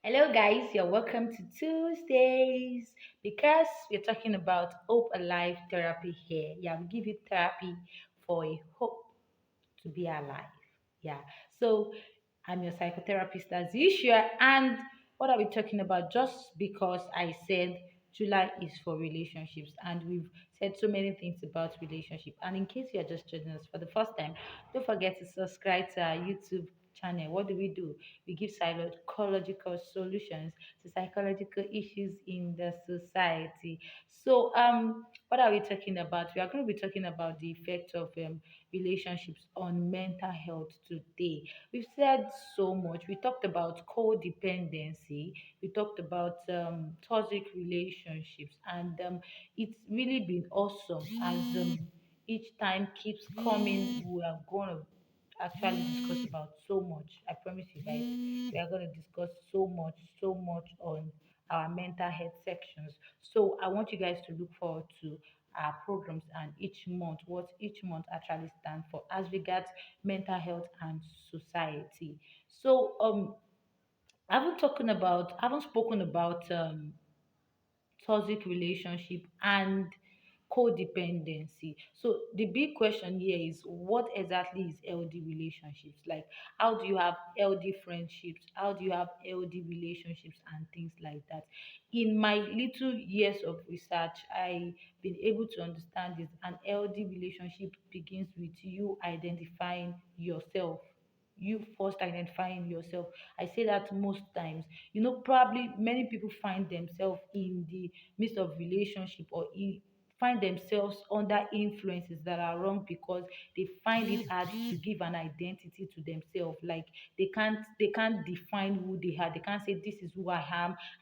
Hello, guys. You're welcome to Tuesdays because we're talking about Hope Alive therapy here. Yeah, we give you therapy for a hope to be alive. Yeah. So I'm your psychotherapist as usual. And what are we talking about? Just because I said July is for relationships, and we've said so many things about relationship. And in case you're just joining us for the first time, don't forget to subscribe to our YouTube channel. What do? We give psychological solutions to psychological issues in the society. So what are we talking about? We are going to be talking about the effect of relationships on mental health today. We've said so much. We talked about codependency, we talked about toxic relationships, and it's really been awesome as each time keeps coming. We are going to actually discuss about so much. I promise you guys, we are going to discuss so much on our mental health sections. So I want you guys to look forward to our programs and each month, what each month actually stands for as regards mental health and society. So I haven't spoken about toxic relationship and codependency. So the big question here is what exactly is healthy relationships? Like how do you have healthy friendships? How do you have healthy relationships and things like that? In my little years of research, I've been able to understand this. An healthy relationship begins with you identifying yourself, you first identifying yourself. I say that most times. Probably many people find themselves in the midst of relationship or find themselves under influences that are wrong because they find it hard to give an identity to themselves. Like they can't define who they are. They can't say this is who I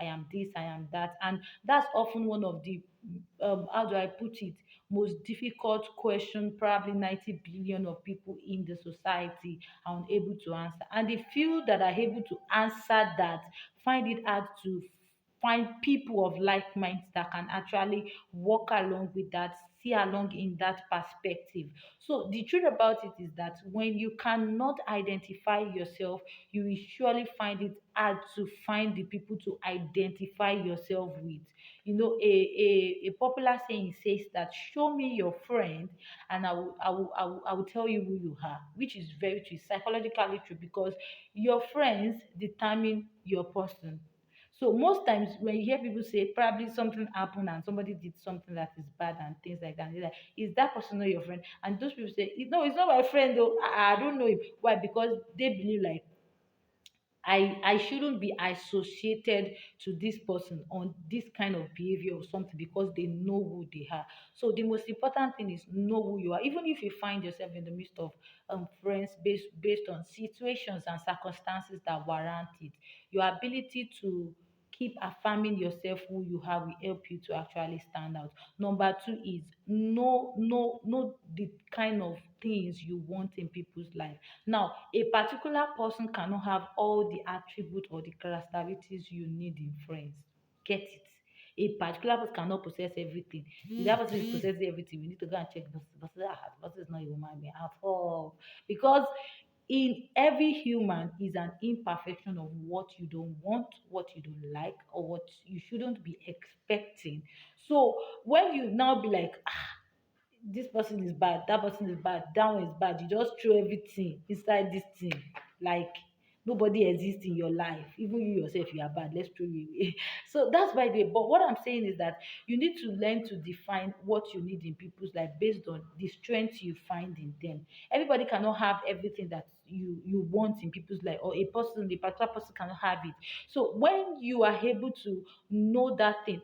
am this, I am that. And that's often one of the how do I put it, most difficult question probably 90 billion of people in the society are unable to answer. And the few that are able to answer that find it hard to find people of like minds that can actually walk along with that, see along in that perspective. So the truth about it is that when you cannot identify yourself, you will surely find it hard to find the people to identify yourself with. A popular saying says that show me your friend and I will tell you who you are, which is very true, psychologically true, because your friends determine your person. So most times when you hear people say probably something happened and somebody did something that is bad and things like that, they're like, is that person not your friend? And those people say, no, it's not my friend though. I don't know him. Why? Because they believe like I shouldn't be associated to this person on this kind of behavior or something because they know who they are. So the most important thing is know who you are. Even if you find yourself in the midst of friends based on situations and circumstances that warrant it, your ability to keep affirming yourself who you are will help you to actually stand out. Number two is know the kind of things you want in people's life. Now, a particular person cannot have all the attributes or the characteristics you need in friends. Get it? A particular person cannot possess everything. If that person is possessing everything, we need to go and check the person. The person is not a human being at all. Because in every human is an imperfection of what you don't want, what you don't like, or what you shouldn't be expecting. So when you now be like, this person is bad, that person is bad, that one is bad. You just throw everything inside this thing. Like nobody exists in your life. Even you yourself, you are bad. Let's throw you away. So that's why they. But what I'm saying is that you need to learn to define what you need in people's life based on the strengths you find in them. Everybody cannot have everything that you want in people's life, or a particular person cannot have it. So when you are able to know that thing,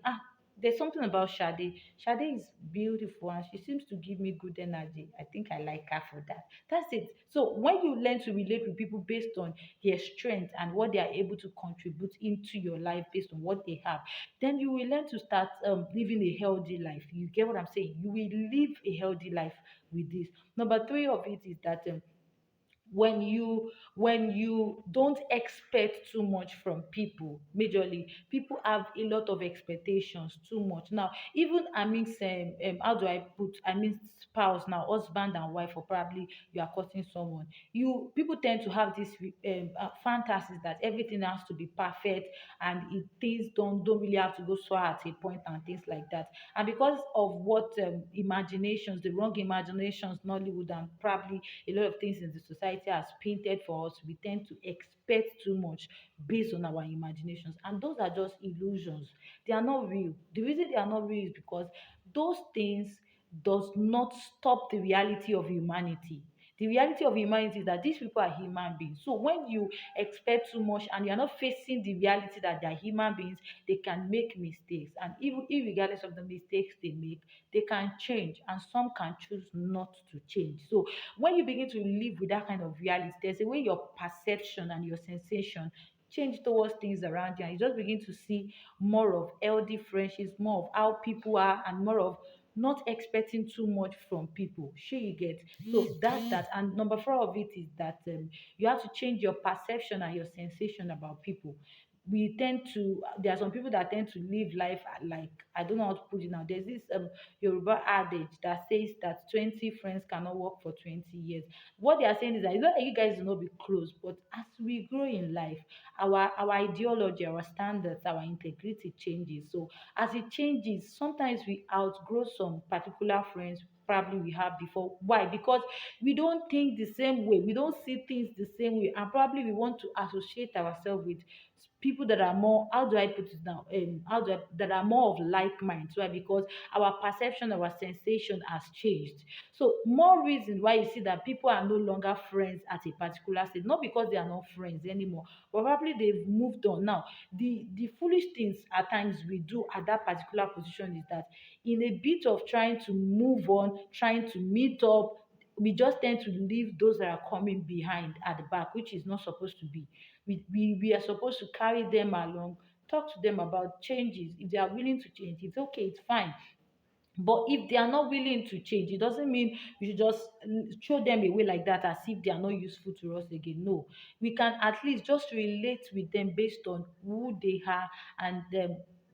there's something about Shade. Shade is beautiful and she seems to give me good energy. I think I like her for that. That's it. So when you learn to relate with people based on their strength and what they are able to contribute into your life based on what they have, then you will learn to start living a healthy life. You get what I'm saying? You will live a healthy life with this. Number three of it is that when you don't expect too much from people. Majorly people have a lot of expectations too much now, even amidst how do I put, I mean spouse now, husband and wife, or probably you are courting someone. You people tend to have this fantasies that everything has to be perfect, and things don't really have to go so at a point and things like that. And because of what imaginations, the wrong imaginations Nollywood and probably a lot of things in the society has painted for us, we tend to expect too much based on our imaginations, and those are just illusions. They are not real. The reason they are not real is because those things does not stop the reality of humanity. The reality of humanity is that these people are human beings. So when you expect too much and you're not facing the reality that they're human beings, they can make mistakes. And even regardless of the mistakes they make, they can change, and some can choose not to change. So when you begin to live with that kind of reality, there's a way your perception and your sensation change towards things around you, and you just begin to see more of healthy friendships, more of how people are, and more of not expecting too much from people. Sure, you get. So that's that. And number four of it is that you have to change your perception and your sensation about people. We tend to, there are some people that tend to live life like, I don't know how to put it now. There's this Yoruba adage that says that 20 friends cannot work for 20 years. What they are saying is that it's not that you guys will not be close, but as we grow in life, our ideology, our standards, our integrity changes. So as it changes, sometimes we outgrow some particular friends probably we have before. Why? Because we don't think the same way, we don't see things the same way, and probably we want to associate ourselves with people that are more, how do I put it now, that are more of like minds. Why? Because our perception, our sensation has changed. So more reason why you see that people are no longer friends at a particular stage, not because they are not friends anymore, but probably they've moved on. Now the foolish things at times we do at that particular position is that in a bit of trying to move on, trying to meet up, we just tend to leave those that are coming behind at the back, which is not supposed to be. We are supposed to carry them along, talk to them about changes. If they are willing to change, it's okay, it's fine. But if they are not willing to change, it doesn't mean we should just throw them away like that as if they are not useful to us again. No, we can at least just relate with them based on who they are, and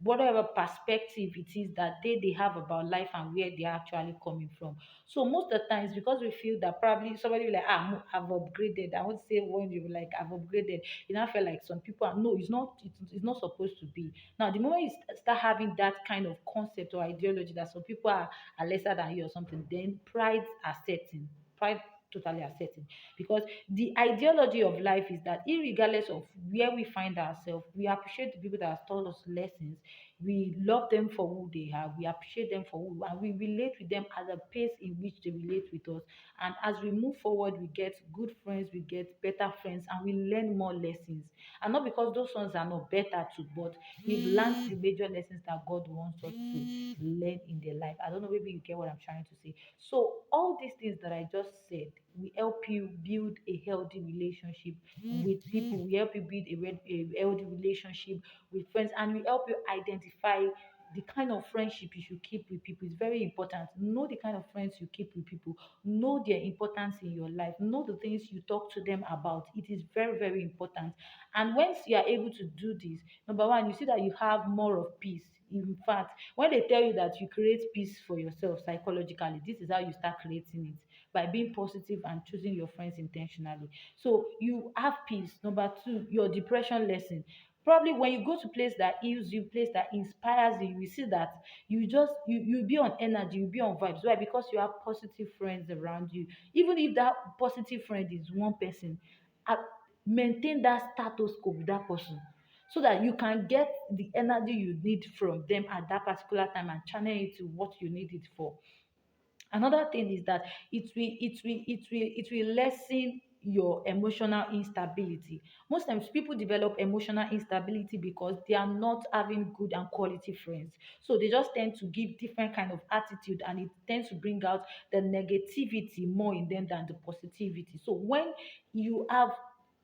whatever perspective it is that they have about life and where they are actually coming from. So most of the times, because we feel that probably somebody will like, I've upgraded. I won't say when you like I've upgraded. You know, I feel like some people are, no, it's not supposed to be. Now, the moment you start having that kind of concept or ideology that some people are lesser than you or something, then pride are setting. Pride totally are setting. Because the ideology of life is that regardless of where we find ourselves, we appreciate the people that have taught us lessons. We love them for who they are. We appreciate them for who, and we relate with them at the pace in which they relate with us. And as we move forward, we get good friends, we get better friends, and we learn more lessons. And not because those ones are not better too, but we've learned the major lessons that God wants us to learn in their life. I don't know, maybe you get what I'm trying to say. So all these things that I just said will help you build a healthy relationship with people. We help you build a healthy relationship with friends, and we help you identify the kind of friendship you should keep with people. Is very important. Know the kind of friends you keep with people. Know their importance in your life. Know the things you talk to them about. It is very, very important. And once you are able to do this, number one, you see that you have more of peace. In fact, when they tell you that you create peace for yourself psychologically, this is how you start creating it, by being positive and choosing your friends intentionally. So you have peace. Number two, your depression lesson. Probably when you go to place that heals you, place that inspires you, you see that you be on energy, you be on vibes. Why? Because you have positive friends around you. Even if that positive friend is one person, uh, maintain that status quo with that person, so that you can get the energy you need from them at that particular time and channel it to what you need it for. Another thing is that it will lessen your emotional instability. Most times people develop emotional instability because they are not having good and quality friends, so they just tend to give different kind of attitude, and it tends to bring out the negativity more in them than the positivity. So when you have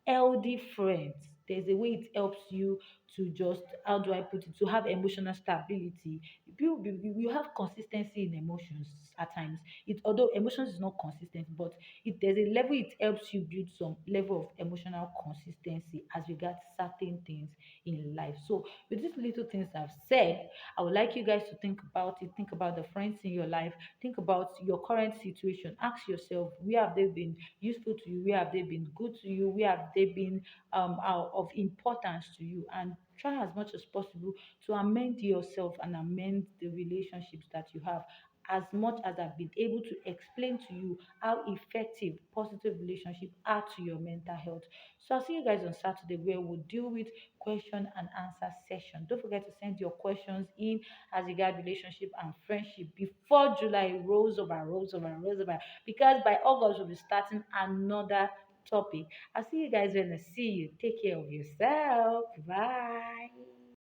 healthy friends, there's a way it helps you to just, how do I put it, to have emotional stability. You have consistency in emotions at times. It, although emotions is not consistent, but there's a level it helps you build some level of emotional consistency as regards certain things in life. So with these little things I've said, I would like you guys to think about it. Think about the friends in your life. Think about your current situation. Ask yourself, where have they been useful to you? Where have they been good to you? Where have they been of importance to you? And try as much as possible to amend yourself and amend the relationships that you have, as much as I've been able to explain to you how effective positive relationships are to your mental health. So I'll see you guys on Saturday where we'll deal with question and answer session. Don't forget to send your questions in as regard relationship and friendship before July rolls over. Because by August we'll be starting another topic. I'll see you guys when I see you. Take care of yourself. Bye.